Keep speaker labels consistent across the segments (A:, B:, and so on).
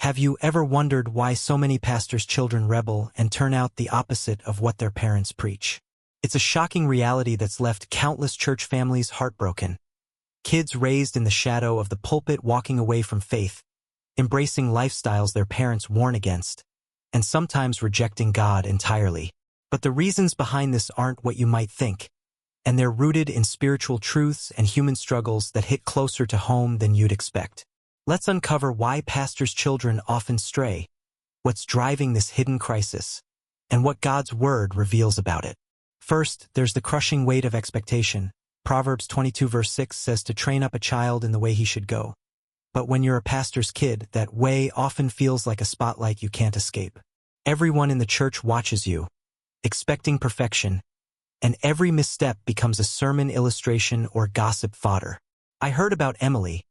A: Have you ever wondered why so many pastors' children rebel and turn out the opposite of what their parents preach? It's a shocking reality that's left countless church families heartbroken. Kids raised in the shadow of the pulpit walking away from faith, embracing lifestyles their parents warn against, and sometimes rejecting God entirely. But the reasons behind this aren't what you might think, and they're rooted in spiritual truths and human struggles that hit closer to home than you'd expect. Let's uncover why pastors' children often stray, what's driving this hidden crisis, and what God's Word reveals about it. First, there's the crushing weight of expectation. Proverbs 22 verse 6 says to train up a child in the way he should go. But when you're a pastor's kid, that way often feels like a spotlight you can't escape. Everyone in the church watches you, expecting perfection, and every misstep becomes a sermon illustration or gossip fodder. I heard about Emily,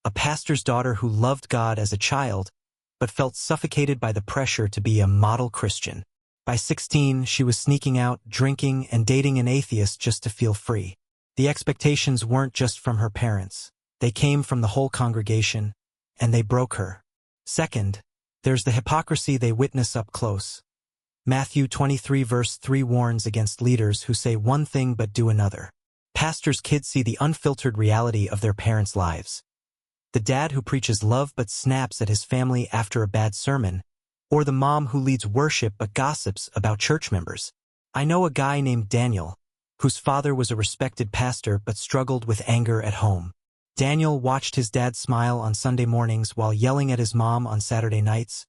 A: a pastor's daughter who loved God as a child, but felt suffocated by the pressure to be a model Christian. By 16, she was sneaking out, drinking, and dating an atheist just to feel free. The expectations weren't just from her parents. They came from the whole congregation, and they broke her. Second, there's the hypocrisy they witness up close. Matthew 23 verse 3 warns against leaders who say one thing but do another. Pastors' kids see the unfiltered reality of their parents' lives. The dad who preaches love but snaps at his family after a bad sermon, or the mom who leads worship but gossips about church members. I know a guy named Daniel, whose father was a respected pastor but struggled with anger at home. Daniel watched his dad smile on Sunday mornings while yelling at his mom on Saturday nights,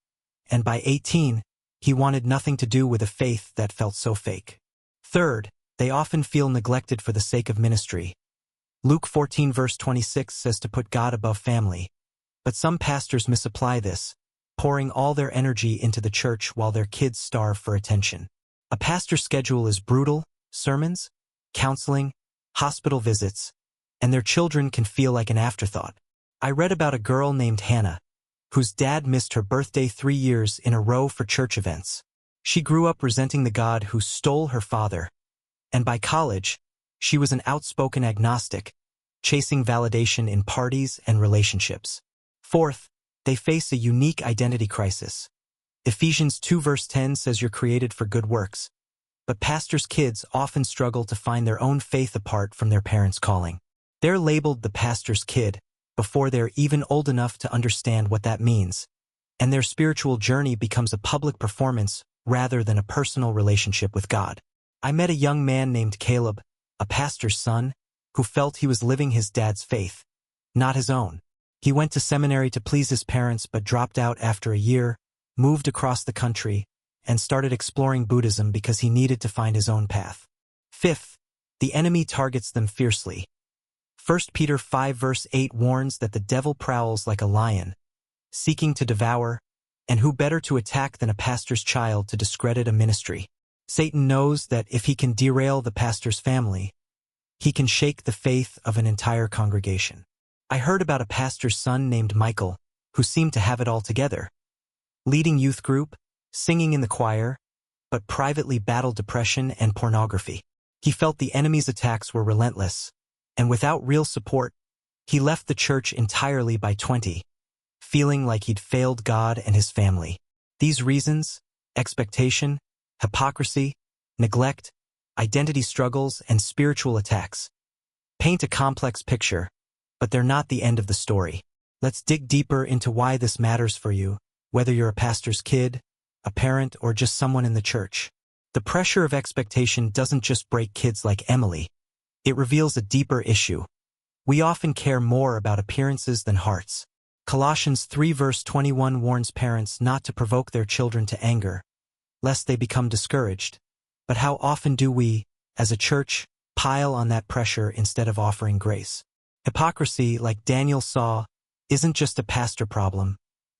A: and by 18, he wanted nothing to do with a faith that felt so fake. Third, they often feel neglected for the sake of ministry. Luke 14 verse 26 says to put God above family, but some pastors misapply this, pouring all their energy into the church while their kids starve for attention. A pastor's schedule is brutal: sermons, counseling, hospital visits, and their children can feel like an afterthought. I read about a girl named Hannah, whose dad missed her birthday 3 years in a row for church events. She grew up resenting the God who stole her father, and by college, she was an outspoken agnostic, chasing validation in parties and relationships. Fourth, they face a unique identity crisis. Ephesians 2 verse 10 says you're created for good works, but pastors' kids often struggle to find their own faith apart from their parents' calling. They're labeled the pastor's kid before they're even old enough to understand what that means, and their spiritual journey becomes a public performance rather than a personal relationship with God. I met a young man named Caleb, a pastor's son, who felt he was living his dad's faith, not his own. He went to seminary to please his parents but dropped out after a year, moved across the country, and started exploring Buddhism because he needed to find his own path. Fifth, the enemy targets them fiercely. 1 Peter 5 verse 8 warns that the devil prowls like a lion, seeking to devour, and who better to attack than a pastor's child to discredit a ministry. Satan knows that if he can derail the pastor's family, he can shake the faith of an entire congregation. I heard about a pastor's son named Michael, who seemed to have it all together. Leading youth group, singing in the choir, but privately battled depression and pornography. He felt the enemy's attacks were relentless, and without real support, he left the church entirely by 20, feeling like he'd failed God and his family. These reasons, expectation, hypocrisy, neglect, identity struggles, and spiritual attacks, paint a complex picture, but they're not the end of the story. Let's dig deeper into why this matters for you, whether you're a pastor's kid, a parent, or just someone in the church. The pressure of expectation doesn't just break kids like Emily. It reveals a deeper issue. We often care more about appearances than hearts. Colossians 3 verse 21 warns parents not to provoke their children to anger, lest they become discouraged. But how often do we, as a church, pile on that pressure instead of offering grace? Hypocrisy, like Daniel saw, isn't just a pastor problem,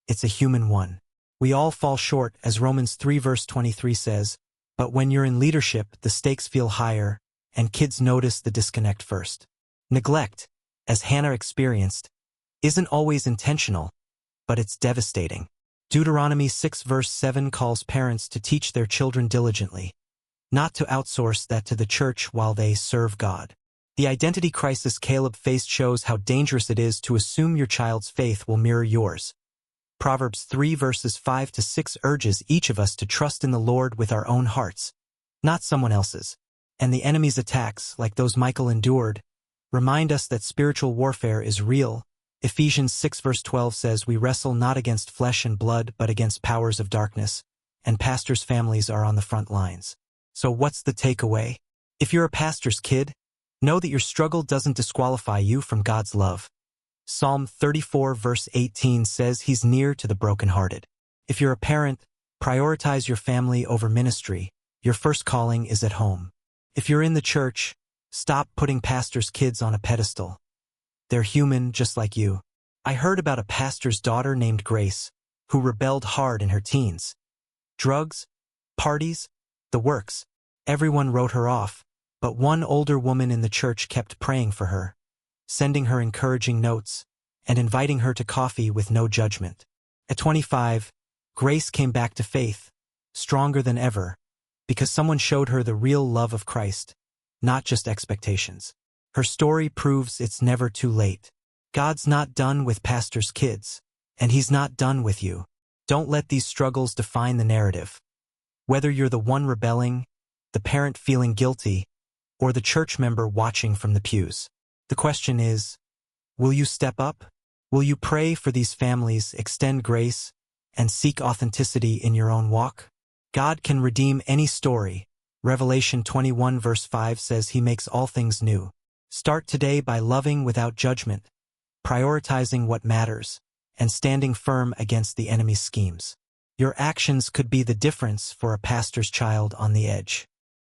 A: it's a human one. We all fall short, as Romans 3 verse 23 says, but when you're in leadership, the stakes feel higher, and kids notice the disconnect first. Neglect, as Hannah experienced, isn't always intentional, but it's devastating. Deuteronomy 6 verse 7 calls parents to teach their children diligently, not to outsource that to the church while they serve God. The identity crisis Caleb faced shows how dangerous it is to assume your child's faith will mirror yours. Proverbs 3 verses 5 to 6 urges each of us to trust in the Lord with our own hearts, not someone else's. And the enemy's attacks, like those Michael endured, remind us that spiritual warfare is real. Ephesians 6 verse 12 says, "We wrestle not against flesh and blood, but against powers of darkness," and pastors' families are on the front lines. So what's the takeaway? If you're a pastor's kid, know that your struggle doesn't disqualify you from God's love. Psalm 34 verse 18 says He's near to the brokenhearted. If you're a parent, prioritize your family over ministry. Your first calling is at home. If you're in the church, stop putting pastors' kids on a pedestal. They're human just like you. I heard about a pastor's daughter named Grace, who rebelled hard in her teens. Drugs, parties, the works. Everyone wrote her off, but one older woman in the church kept praying for her, sending her encouraging notes, and inviting her to coffee with no judgment. At 25, Grace came back to faith, stronger than ever, because someone showed her the real love of Christ, not just expectations. Her story proves it's never too late. God's not done with pastors' kids, and He's not done with you. Don't let these struggles define the narrative. Whether you're the one rebelling, the parent feeling guilty, or the church member watching from the pews, the question is, will you step up? Will you pray for these families, extend grace, and seek authenticity in your own walk? God can redeem any story. Revelation 21 verse 5 says He makes all things new. Start today by loving without judgment, prioritizing what matters, and standing firm against the enemy's schemes. Your actions could be the difference for a pastor's child on the edge.